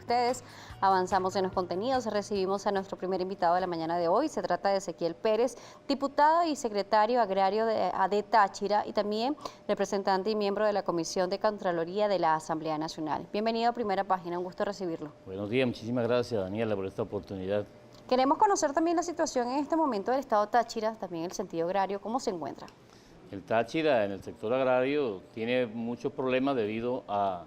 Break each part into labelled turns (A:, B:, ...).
A: Ustedes avanzamos en los contenidos, recibimos a nuestro primer invitado de la mañana de hoy, se trata de Ezequiel Pérez, diputado y secretario agrario de AD Táchira y también representante y miembro de la Comisión de Contraloría de la Asamblea Nacional. Bienvenido a Primera Página, un gusto recibirlo.
B: Buenos días, muchísimas gracias Daniela por esta oportunidad.
A: Queremos conocer también la situación en este momento del estado Táchira, también el sentido agrario, ¿cómo se encuentra?
B: El Táchira en el sector agrario tiene muchos problemas debido a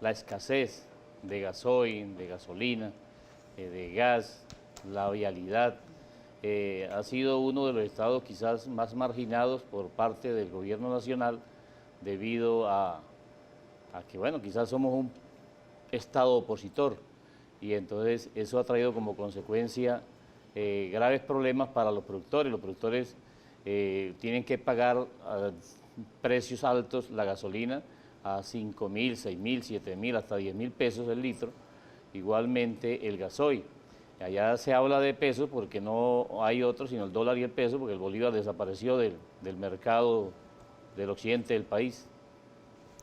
B: la escasez de gasoil, de gasolina, de gas, la vialidad. Ha sido uno de los estados quizás más marginados por parte del gobierno nacional debido a que, bueno, quizás somos un estado opositor y entonces eso ha traído como consecuencia graves problemas para los productores. Los productores tienen que pagar a precios altos la gasolina a 5.000, 6.000, 7.000, hasta 10.000 pesos el litro. Igualmente el gasoil. Allá se habla de pesos porque no hay otro sino el dólar y el peso, porque el bolívar desapareció del mercado del occidente del país.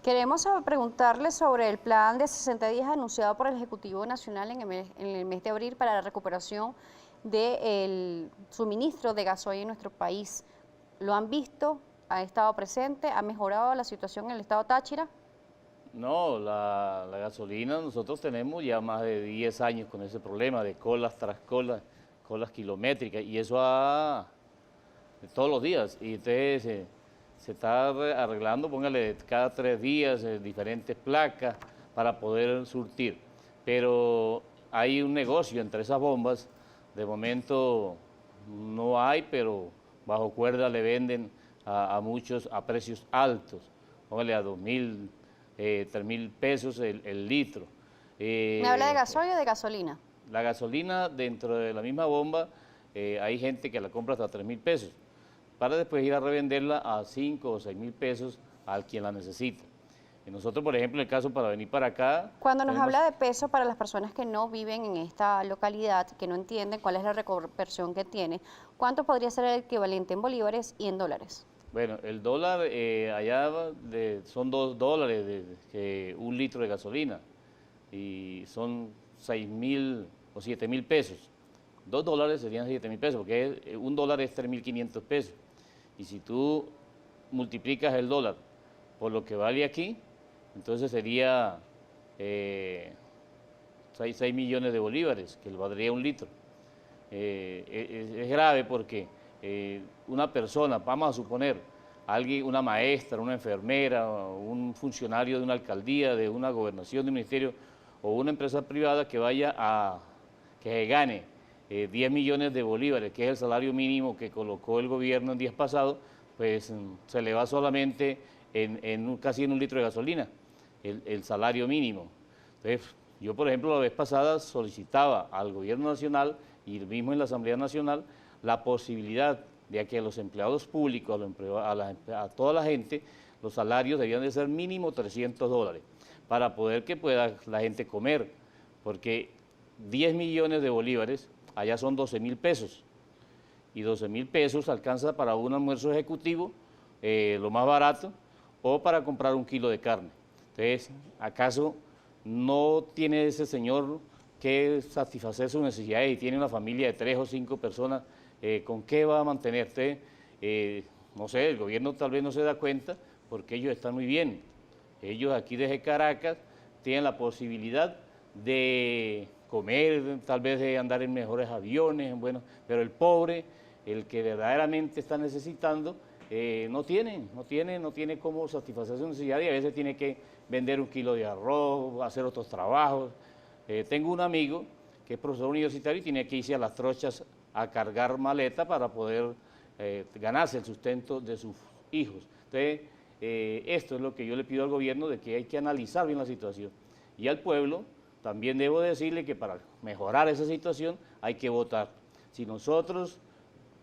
A: Queremos preguntarle sobre el plan de 60 días anunciado por el Ejecutivo Nacional en el mes de abril para la recuperación del suministro de gasoil en nuestro país. ¿Lo han visto? ¿Ha estado presente? ¿Ha mejorado la situación en el estado Táchira?
B: No, la gasolina, nosotros tenemos ya más de 10 años con ese problema de colas tras colas, colas kilométricas, y eso todos los días, y entonces se está arreglando, póngale cada 3 días diferentes placas para poder surtir, pero hay un negocio entre esas bombas, de momento no hay, pero bajo cuerda le venden a muchos a precios altos, póngale a 2.000, 3.000 pesos el litro.
A: ¿Me habla de gasoil o de gasolina?
B: La gasolina dentro de la misma bomba hay gente que la compra hasta 3.000 pesos para después ir a revenderla a 5 o 6.000 pesos al quien la necesita. Y nosotros, por ejemplo, en el caso para venir para acá...
A: Cuando nos habla de peso para las personas que no viven en esta localidad, que no entienden cuál es la reconversión que tiene, ¿cuánto podría ser el equivalente en bolívares y en dólares?
B: Bueno, el dólar allá son $2 un litro de gasolina y son 6.000 o 7.000 pesos. $2 serían 7.000 pesos, porque un dólar es 3.500 pesos. Y si tú multiplicas el dólar por lo que vale aquí, entonces sería 6 millones de bolívares, que valdría un litro. Es grave porque una persona, vamos a suponer, alguien, una maestra, una enfermera, un funcionario de una alcaldía, de una gobernación, de un ministerio o una empresa privada que gane 10 millones de bolívares, que es el salario mínimo que colocó el gobierno en días pasados, pues se le va solamente casi en un litro de gasolina, el salario mínimo. Entonces, yo, por ejemplo, la vez pasada solicitaba al gobierno nacional y mismo en la Asamblea Nacional la posibilidad de que a los empleados públicos, a toda la gente, los salarios debían de ser mínimo $300 para poder que pueda la gente comer, porque 10 millones de bolívares allá son 12.000 pesos, y 12.000 pesos alcanza para un almuerzo ejecutivo, lo más barato, o para comprar un kilo de carne. Entonces, ¿acaso no tiene ese señor que satisfacer sus necesidades y tiene una familia de 3 o 5 personas? ¿Con qué va a mantenerte? No sé, el gobierno tal vez no se da cuenta porque ellos están muy bien. Ellos aquí desde Caracas tienen la posibilidad de comer, tal vez de andar en mejores aviones, bueno, pero el pobre, el que verdaderamente está necesitando, no tiene cómo satisfacer sus necesidades y a veces tiene que vender un kilo de arroz, hacer otros trabajos. Tengo un amigo que es profesor universitario y tiene que irse a las trochas a cargar maleta para poder ganarse el sustento de sus hijos. Entonces, esto es lo que yo le pido al gobierno, de que hay que analizar bien la situación. Y al pueblo también debo decirle que para mejorar esa situación hay que votar. Si nosotros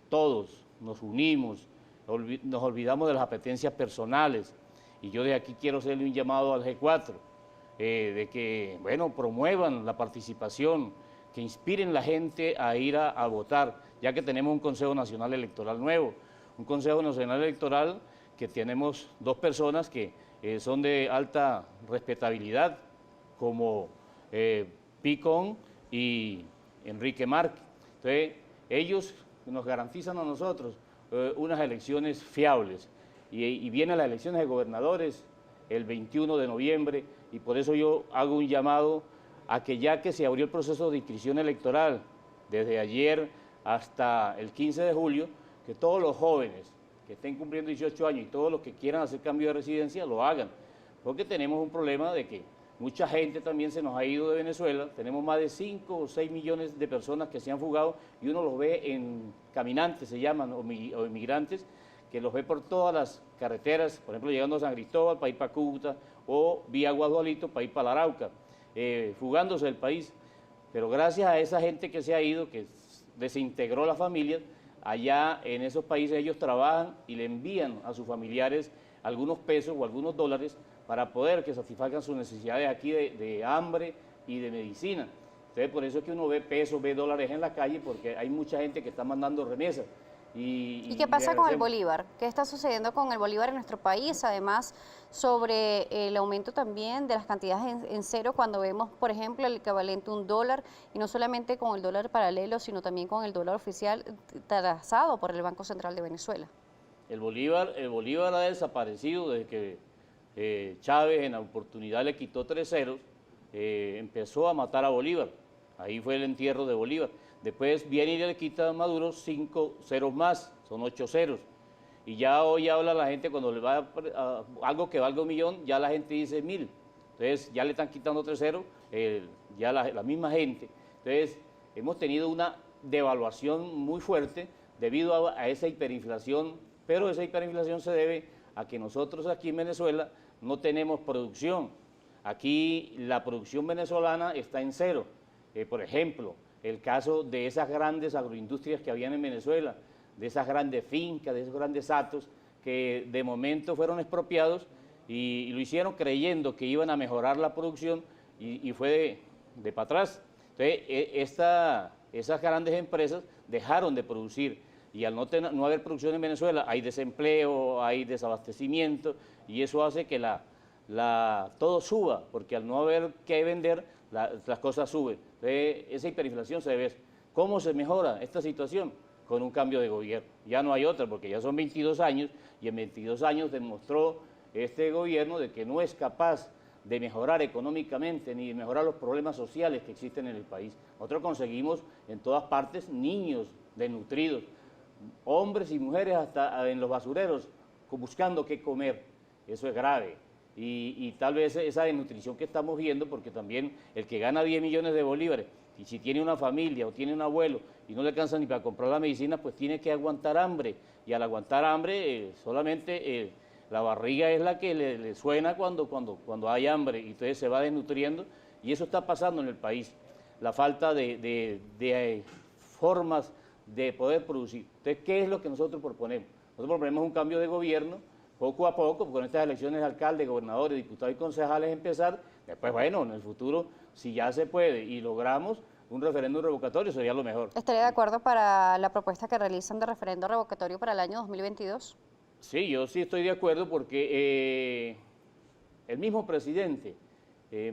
B: todos nos unimos, nos olvidamos de las apetencias personales, y yo de aquí quiero hacerle un llamado al G4, de que, bueno, promuevan la participación, que inspiren la gente a ir a votar, ya que tenemos un Consejo Nacional Electoral nuevo, un Consejo Nacional Electoral que tenemos 2 personas que son de alta respetabilidad, como Picón y Enrique Márquez. Entonces, ellos nos garantizan a nosotros unas elecciones fiables. Y vienen las elecciones de gobernadores el 21 de noviembre, y por eso yo hago un llamado a que, ya que se abrió el proceso de inscripción electoral desde ayer hasta el 15 de julio, que todos los jóvenes que estén cumpliendo 18 años y todos los que quieran hacer cambio de residencia lo hagan, porque tenemos un problema de que mucha gente también se nos ha ido de Venezuela. Tenemos más de 5 o 6 millones de personas que se han fugado, y uno los ve en caminantes, se llaman, o inmigrantes, que los ve por todas las carreteras, por ejemplo, llegando a San Cristóbal para ir para Cúcuta, o vía Guadualito para ir para la Arauca, fugándose del país. Pero gracias a esa gente que se ha ido, que desintegró las familias, allá en esos países ellos trabajan y le envían a sus familiares algunos pesos o algunos dólares para poder que satisfagan sus necesidades aquí de hambre y de medicina. Entonces, por eso es que uno ve pesos, ve dólares en la calle, porque hay mucha gente que está mandando remesas.
A: ¿Y qué pasa con el bolívar? ¿Qué está sucediendo con el bolívar en nuestro país? Además, sobre el aumento también de las cantidades en cero, cuando vemos, por ejemplo, el equivalente a $1, y no solamente con el dólar paralelo, sino también con el dólar oficial trazado por el Banco Central de Venezuela.
B: El Bolívar ha desaparecido desde que Chávez en la oportunidad le quitó 3 ceros, empezó a matar a Bolívar. Ahí fue el entierro de Bolívar. Después viene y le quita a Maduro 5 ceros más, son 8 ceros. Y ya hoy habla la gente, cuando le va a algo que valga 1.000.000, ya la gente dice 1.000. Entonces ya le están quitando 3 ceros, ya la misma gente. Entonces hemos tenido una devaluación muy fuerte debido a esa hiperinflación, pero esa hiperinflación se debe a que nosotros aquí en Venezuela no tenemos producción. Aquí la producción venezolana está en cero. Por ejemplo, el caso de esas grandes agroindustrias que habían en Venezuela, de esas grandes fincas, de esos grandes hatos, que de momento fueron expropiados y lo hicieron creyendo que iban a mejorar la producción, y fue de para atrás. Entonces, esas grandes empresas dejaron de producir, y al no haber producción en Venezuela hay desempleo, hay desabastecimiento, y eso hace que todo suba, porque al no haber que vender, las cosas suben. Entonces, esa hiperinflación se debe. ¿Cómo se mejora esta situación? Con un cambio de gobierno. Ya no hay otra, porque ya son 22 años, y en 22 años demostró este gobierno de que no es capaz de mejorar económicamente ni de mejorar los problemas sociales que existen en el país. Nosotros conseguimos en todas partes niños desnutridos, hombres y mujeres hasta en los basureros buscando qué comer. Eso es grave. Y tal vez esa desnutrición que estamos viendo, porque también el que gana 10 millones de bolívares, y si tiene una familia o tiene un abuelo y no le alcanza ni para comprar la medicina, pues tiene que aguantar hambre. Y al aguantar hambre, solamente la barriga es la que le suena cuando hay hambre, y entonces se va desnutriendo, y eso está pasando en el país. La falta de formas de poder producir. Entonces, ¿qué es lo que nosotros proponemos? Nosotros proponemos un cambio de gobierno, poco a poco, con estas elecciones de alcalde, gobernadores, diputados y concejales empezar. Después, bueno, en el futuro, si ya se puede y logramos un referéndum revocatorio, sería lo mejor.
A: ¿Estaría de acuerdo para la propuesta que realizan de referendo revocatorio para el año 2022?
B: Sí, yo sí estoy de acuerdo, porque el mismo presidente,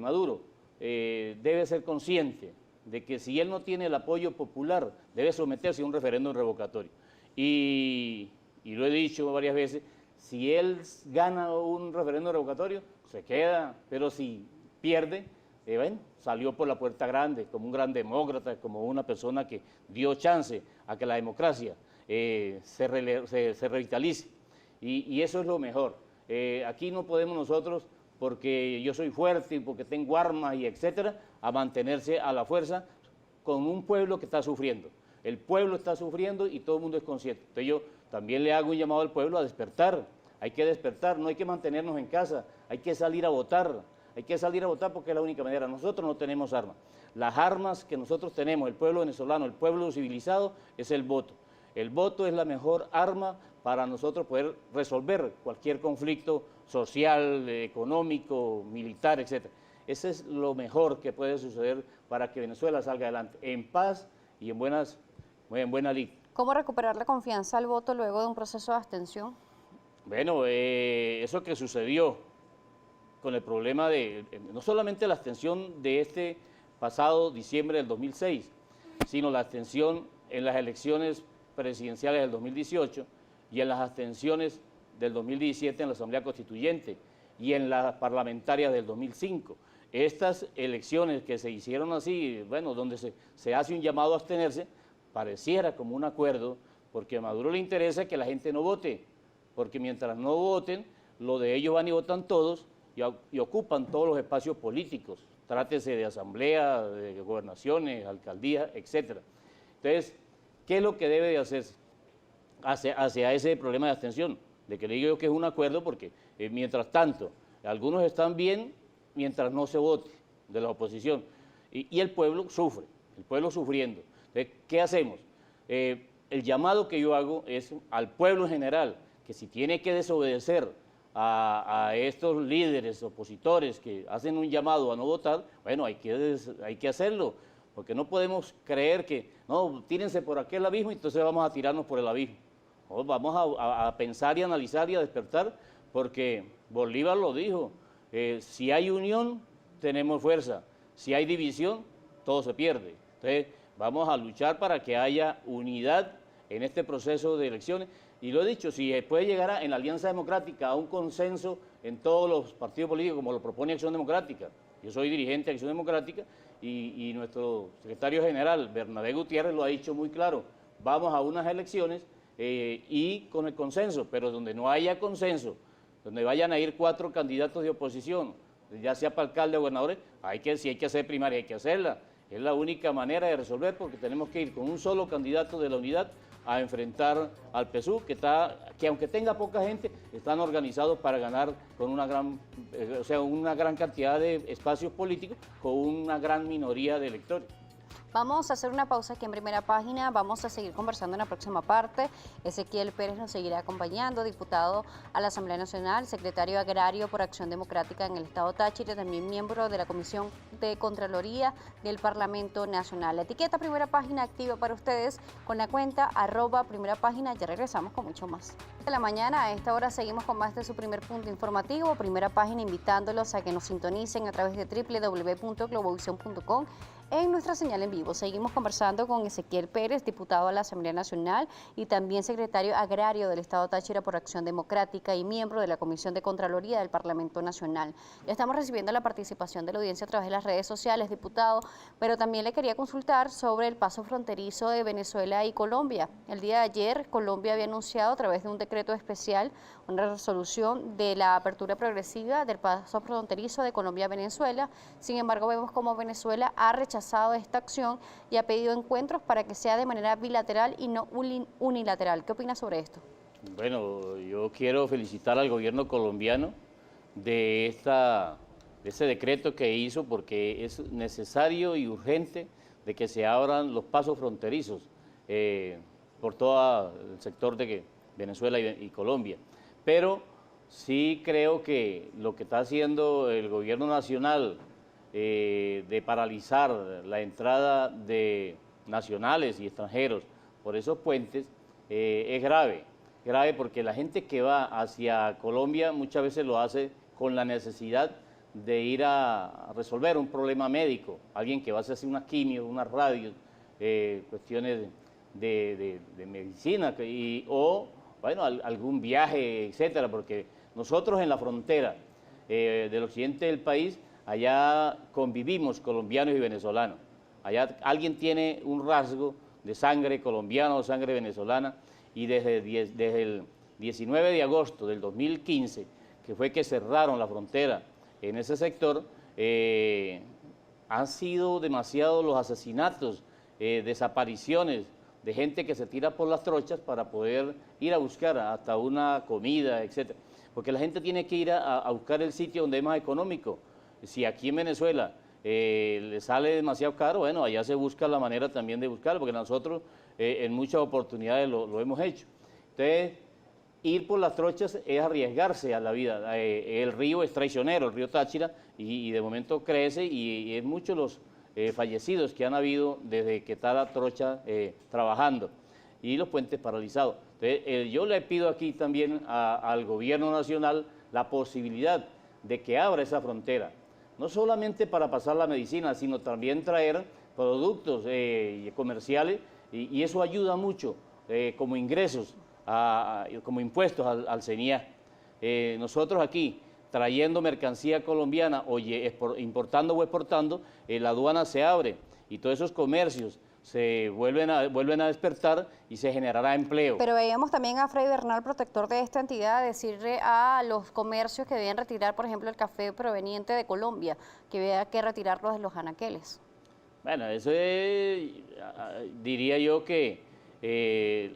B: Maduro, debe ser consciente de que si él no tiene el apoyo popular, debe someterse a un referéndum revocatorio. Y lo he dicho varias veces, si él gana un referéndum revocatorio, se queda, pero si pierde, bueno, salió por la puerta grande, como un gran demócrata, como una persona que dio chance a que la democracia se revitalice, y eso es lo mejor. Aquí no podemos nosotros, porque yo soy fuerte y porque tengo armas y etcétera, a mantenerse a la fuerza con un pueblo que está sufriendo. El pueblo está sufriendo y todo el mundo es consciente. Entonces yo también le hago un llamado al pueblo a despertar. Hay que despertar, no hay que mantenernos en casa, hay que salir a votar. Hay que salir a votar, porque es la única manera. Nosotros no tenemos armas. Las armas que nosotros tenemos, el pueblo venezolano, el pueblo civilizado, es el voto. El voto es la mejor arma para nosotros poder resolver cualquier conflicto social, económico, militar, etc. Ese es lo mejor que puede suceder para que Venezuela salga adelante, en paz y en buena lid.
A: ¿Cómo recuperar la confianza al voto luego de un proceso de abstención?
B: Bueno, eso que sucedió con el problema de, no solamente la abstención de este pasado diciembre del 2006, sino la abstención en las elecciones presidenciales del 2018 y en las abstenciones del 2017 en la Asamblea Constituyente y en las parlamentarias del 2005. Estas elecciones que se hicieron así, bueno, donde se hace un llamado a abstenerse, pareciera como un acuerdo, porque a Maduro le interesa que la gente no vote, porque mientras no voten, lo de ellos van y votan todos y ocupan todos los espacios políticos, trátese de asamblea, de gobernaciones, alcaldías, etc. Entonces, ¿qué es lo que debe de hacerse hacia ese problema de abstención? De que le digo yo que es un acuerdo porque, mientras tanto, algunos están bien mientras no se vote de la oposición y el pueblo sufre, el pueblo sufriendo. Entonces, ¿qué hacemos? El llamado que yo hago es al pueblo en general, que si tiene que desobedecer a estos líderes opositores que hacen un llamado a no votar, bueno, hay que hacerlo, porque no podemos creer que, no, tírense por aquel abismo y entonces vamos a tirarnos por el abismo. No, vamos a pensar y analizar y a despertar, porque Bolívar lo dijo, si hay unión, tenemos fuerza, si hay división, todo se pierde. Entonces, vamos a luchar para que haya unidad en este proceso de elecciones. Y lo he dicho, si puede llegar en la Alianza Democrática a un consenso en todos los partidos políticos, como lo propone Acción Democrática. Yo soy dirigente de Acción Democrática y nuestro secretario general, Bernabé Gutiérrez, lo ha dicho muy claro. Vamos a unas elecciones y con el consenso, pero donde no haya consenso, donde vayan a ir 4 candidatos de oposición, ya sea para alcalde o gobernadores, si hay que hacer primaria, hay que hacerla. Es la única manera de resolver, porque tenemos que ir con un solo candidato de la unidad a enfrentar al PSUV, que aunque tenga poca gente, están organizados para ganar con una gran cantidad de espacios políticos, con una gran minoría de electores.
A: Vamos a hacer una pausa aquí en Primera Página, vamos a seguir conversando en la próxima parte. Ezequiel Pérez nos seguirá acompañando, diputado a la Asamblea Nacional, secretario agrario por Acción Democrática en el Estado Táchira, también miembro de la Comisión de Contraloría del Parlamento Nacional. La etiqueta Primera Página activa para ustedes con la cuenta @Primera Página. Ya regresamos con mucho más. De la mañana, a esta hora seguimos con más de su primer punto informativo. Primera Página invitándolos a que nos sintonicen a través de www.globovisión.com en nuestra señal en vivo. Seguimos conversando con Ezequiel Pérez, diputado a la Asamblea Nacional y también secretario agrario del Estado Táchira por Acción Democrática y miembro de la Comisión de Contraloría del Parlamento Nacional. Ya estamos recibiendo la participación de la audiencia a través de las redes sociales, diputado, pero también le quería consultar sobre el paso fronterizo de Venezuela y Colombia. El día de ayer, Colombia había anunciado a través de un decreto especial una resolución de la apertura progresiva del paso fronterizo de Colombia a Venezuela. Sin embargo, vemos como Venezuela ha rechazado esta acción y ha pedido encuentros para que sea de manera bilateral y no unilateral. ¿Qué opina sobre esto?
B: Bueno, yo quiero felicitar al gobierno colombiano de ese decreto que hizo, porque es necesario y urgente de que se abran los pasos fronterizos por todo el sector de Venezuela y Colombia. Pero sí creo que lo que está haciendo el gobierno nacional de paralizar la entrada de nacionales y extranjeros por esos puentes es grave porque la gente que va hacia Colombia muchas veces lo hace con la necesidad de ir a resolver un problema médico, alguien que va a hacer unas quimios, unas radios, cuestiones de medicina o bueno, algún viaje, etcétera, porque nosotros en la frontera del occidente del país, allá convivimos colombianos y venezolanos. Allá alguien tiene un rasgo de sangre colombiana o sangre venezolana, y desde el 19 de agosto del 2015, que fue que cerraron la frontera en ese sector, han sido demasiados los asesinatos, desapariciones de gente que se tira por las trochas para poder ir a buscar hasta una comida, etcétera. Porque la gente tiene que ir a buscar el sitio donde es más económico. Si aquí en Venezuela le sale demasiado caro, bueno, allá se busca la manera también de buscarlo, porque nosotros en muchas oportunidades lo hemos hecho. Entonces, ir por las trochas es arriesgarse a la vida. El río es traicionero, el río Táchira, y de momento crece, y es muchos los fallecidos que han habido desde que está la trocha trabajando, y los puentes paralizados. Entonces, yo le pido aquí también al gobierno nacional la posibilidad de que abra esa frontera, no solamente para pasar la medicina, sino también traer productos comerciales y eso ayuda mucho como ingresos, como impuestos al CENIAF. Nosotros aquí, trayendo mercancía colombiana o importando o exportando, la aduana se abre y todos esos comercios se vuelven a despertar y se generará empleo.
A: Pero veíamos también a Freddy Bernal, protector de esta entidad, decirle a los comercios que deben retirar, por ejemplo, el café proveniente de Colombia, que había que retirarlo de los anaqueles.
B: Bueno, eso es, diría yo que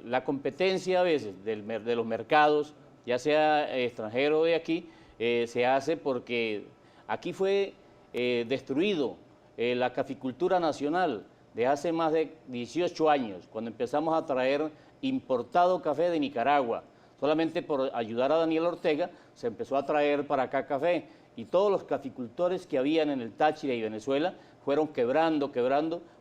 B: la competencia a veces de los mercados, ya sea extranjero o de aquí, se hace porque aquí fue destruido la caficultura nacional de hace más de 18 años, cuando empezamos a traer importado café de Nicaragua. Solamente por ayudar a Daniel Ortega se empezó a traer para acá café y todos los caficultores que habían en el Táchira y Venezuela fueron quebrando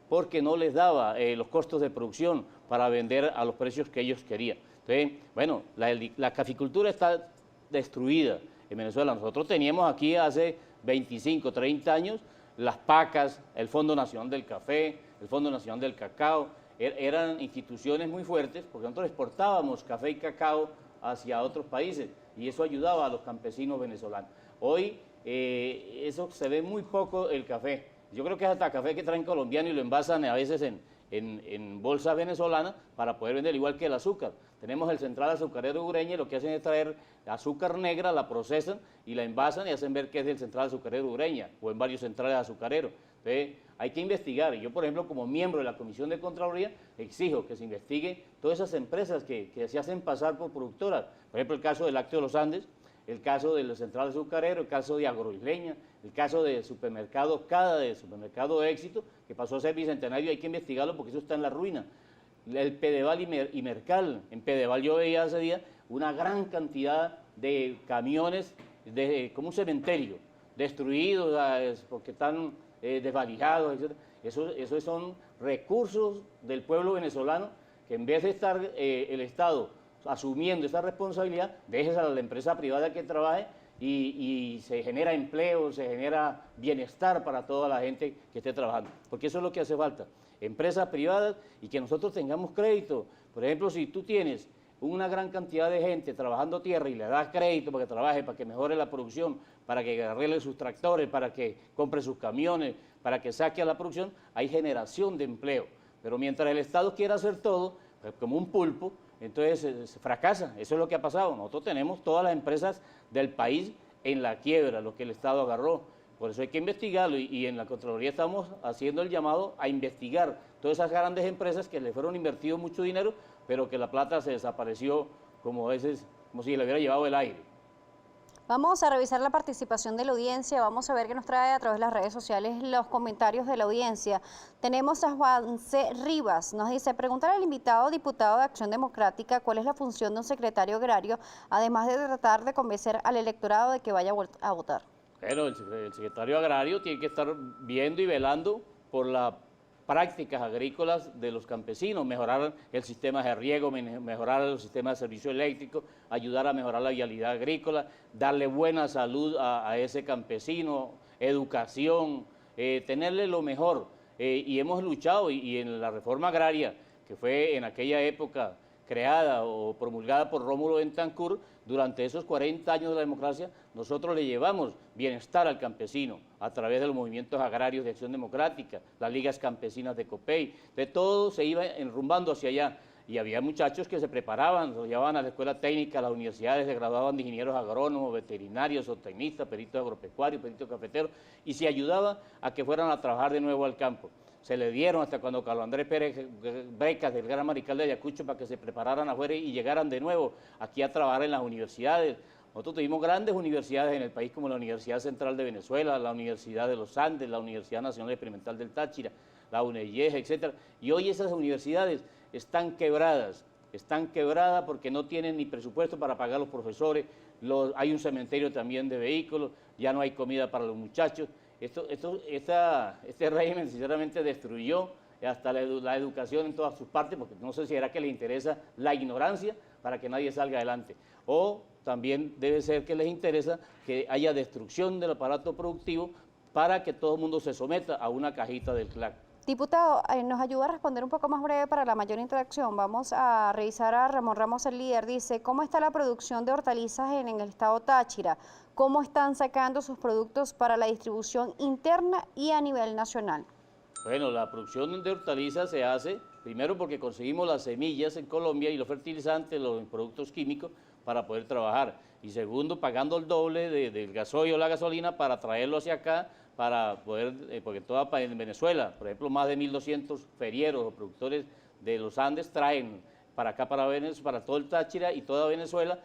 B: porque no les daba los costos de producción para vender a los precios que ellos querían. Entonces, bueno, la caficultura está destruida en Venezuela. Nosotros teníamos aquí hace 25, 30 años las PACAS, el Fondo Nacional del Café, el Fondo Nacional del Cacao, eran instituciones muy fuertes porque nosotros exportábamos café y cacao hacia otros países y eso ayudaba a los campesinos venezolanos. Hoy eso se ve muy poco el café. Yo creo que es hasta café que traen colombiano y lo envasan a veces en bolsas venezolanas para poder vender, igual que el azúcar. Tenemos el Central Azucarero Ureña y lo que hacen es traer azúcar negra, la procesan y la envasan y hacen ver que es del Central Azucarero Ureña o en varios centrales azucareros. Entonces, hay que investigar. Y yo, por ejemplo, como miembro de la Comisión de Contraloría, exijo que se investigue todas esas empresas que se hacen pasar por productoras. Por ejemplo, el caso del Lácteo de los Andes, el caso del Central Azucarero, el caso de Agroisleña, el caso de Supermercado Cada, de Supermercado Éxito, que pasó a ser bicentenario, hay que investigarlo porque eso está en la ruina. El Pedeval y Mercal, en Pedeval yo veía hace días una gran cantidad de camiones como un cementerio, destruidos porque están desvalijados, etc. Esos son recursos del pueblo venezolano que en vez de estar el Estado asumiendo esa responsabilidad, dejes a la empresa privada que trabaje y se genera empleo, se genera bienestar para toda la gente que esté trabajando, porque eso es lo que hace falta, empresas privadas y que nosotros tengamos crédito. Por ejemplo, si tú tienes una gran cantidad de gente trabajando tierra y le das crédito para que trabaje, para que mejore la producción, para que arregle sus tractores, para que compre sus camiones, para que saque a la producción, hay generación de empleo. Pero mientras el Estado quiera hacer todo, pues como un pulpo, entonces se fracasa. Eso es lo que ha pasado. Nosotros tenemos todas las empresas del país en la quiebra, lo que el Estado agarró. Por eso hay que investigarlo y en la Contraloría estamos haciendo el llamado a investigar todas esas grandes empresas que le fueron invertido mucho dinero, pero que la plata se desapareció como si le hubiera llevado el aire.
A: Vamos a revisar la participación de la audiencia, vamos a ver qué nos trae a través de las redes sociales los comentarios de la audiencia. Tenemos a Juan C. Rivas, nos dice, preguntar al invitado diputado de Acción Democrática cuál es la función de un secretario agrario, además de tratar de convencer al electorado de que vaya a votar.
B: Bueno, el secretario agrario tiene que estar viendo y velando por las prácticas agrícolas de los campesinos, mejorar el sistema de riego, mejorar el sistema de servicio eléctrico, ayudar a mejorar la vialidad agrícola, darle buena salud a ese campesino, educación, tenerle lo mejor. Y hemos luchado y en la reforma agraria, que fue en aquella época creada o promulgada por Rómulo Betancourt, durante esos 40 años de la democracia, nosotros le llevamos bienestar al campesino a través de los movimientos agrarios de Acción Democrática, las ligas campesinas de COPEI, de todo se iba enrumbando hacia allá. Y había muchachos que se preparaban, los llevaban a la escuela técnica, a las universidades, se graduaban de ingenieros agrónomos, veterinarios, zootecnistas, peritos agropecuarios, peritos cafeteros, y se ayudaba a que fueran a trabajar de nuevo al campo. Se le dieron hasta cuando Carlos Andrés Pérez becas del Gran Mariscal de Ayacucho para que se prepararan afuera y llegaran de nuevo aquí a trabajar en las universidades. Nosotros tuvimos grandes universidades en el país como la Universidad Central de Venezuela, la Universidad de los Andes, la Universidad Nacional Experimental del Táchira, la UNEYES, etc. Y hoy esas universidades están quebradas porque no tienen ni presupuesto para pagar los profesores, hay un cementerio también de vehículos, ya no hay comida para los muchachos. Este régimen sinceramente destruyó hasta la educación en todas sus partes, porque no sé si era que les interesa la ignorancia para que nadie salga adelante, o también debe ser que les interesa que haya destrucción del aparato productivo para que todo el mundo se someta a una cajita del CLAC.
A: Diputado, nos ayuda a responder un poco más breve para la mayor interacción. Vamos a revisar a Ramón Ramos, el líder. Dice, ¿cómo está la producción de hortalizas en el estado Táchira? ¿Cómo están sacando sus productos para la distribución interna y a nivel nacional?
B: Bueno, la producción de hortalizas se hace primero porque conseguimos las semillas en Colombia y los fertilizantes, los productos químicos para poder trabajar. Y segundo, pagando el doble del gasoil o la gasolina para traerlo hacia acá, para poder, porque en Venezuela, por ejemplo, más de 1.200 ferieros o productores de los Andes traen para acá, para todo el Táchira y toda Venezuela,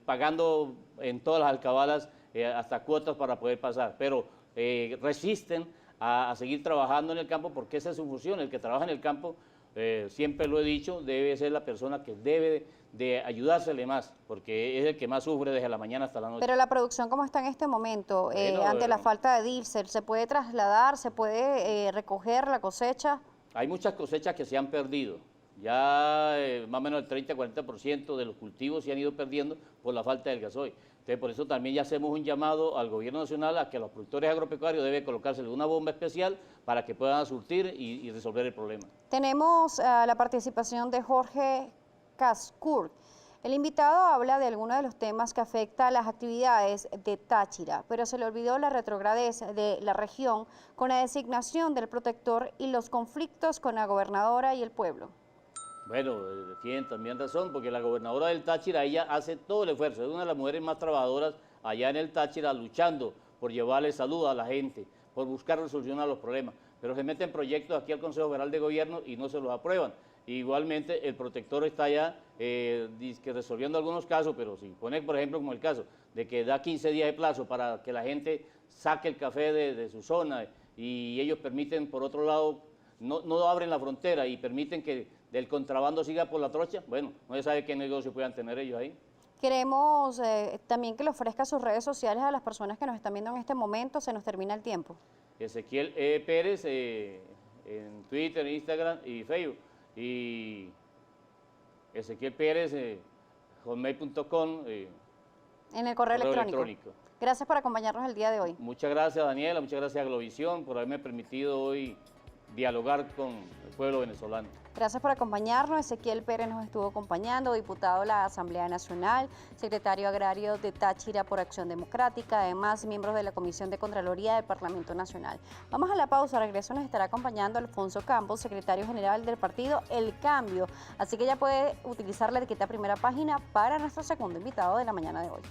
B: pagando en todas las alcabalas hasta cuotas para poder pasar, pero resisten a seguir trabajando en el campo porque esa es su función. El que trabaja en el campo, siempre lo he dicho, debe ser la persona que debe de ayudársele más, porque es el que más sufre desde la mañana hasta la noche.
A: Pero la producción, ¿cómo está en este momento? Ante la falta de diésel, ¿se puede trasladar, se puede recoger la cosecha?
B: Hay muchas cosechas que se han perdido. Ya más o menos el 30-40% de los cultivos se han ido perdiendo por la falta del gasoil. Entonces, por eso también ya hacemos un llamado al gobierno nacional a que los productores agropecuarios deben colocársele una bomba especial para que puedan surtir y resolver el problema.
A: Tenemos la participación de Jorge Cascourt. El invitado habla de algunos de los temas que afectan a las actividades de Táchira, pero se le olvidó la retrogradez de la región con la designación del protector y los conflictos con la gobernadora y el pueblo.
B: Bueno, tienen también razón, porque la gobernadora del Táchira, ella hace todo el esfuerzo, es una de las mujeres más trabajadoras allá en el Táchira, luchando por llevarle salud a la gente, por buscar resolución a los problemas, pero se meten proyectos aquí al Consejo Federal de Gobierno y no se los aprueban. Igualmente, el protector está allá resolviendo algunos casos, pero si pone, por ejemplo, como el caso de que da 15 días de plazo para que la gente saque el café de su zona y ellos permiten, por otro lado, no abren la frontera y permiten que el contrabando siga por la trocha, bueno, no se sabe qué negocio puedan tener ellos ahí.
A: Queremos también que le ofrezca sus redes sociales a las personas que nos están viendo en este momento, se nos termina el tiempo.
B: Ezequiel Pérez en Twitter, Instagram y Facebook. Y Ezequiel Pérez, hotmail.com.
A: En el correo electrónico. Gracias por acompañarnos el día de hoy.
B: Muchas gracias, Daniela, muchas gracias a Globovisión por haberme permitido hoy dialogar con el pueblo venezolano.
A: Gracias por acompañarnos. Ezequiel Pérez nos estuvo acompañando, diputado de la Asamblea Nacional, secretario agrario de Táchira por Acción Democrática, además miembros de la Comisión de Contraloría del Parlamento Nacional. Vamos a la pausa, regreso nos estará acompañando Alfonso Campos, secretario general del partido El Cambio, así que ya puede utilizar la etiqueta Primera Página para nuestro segundo invitado de la mañana de hoy.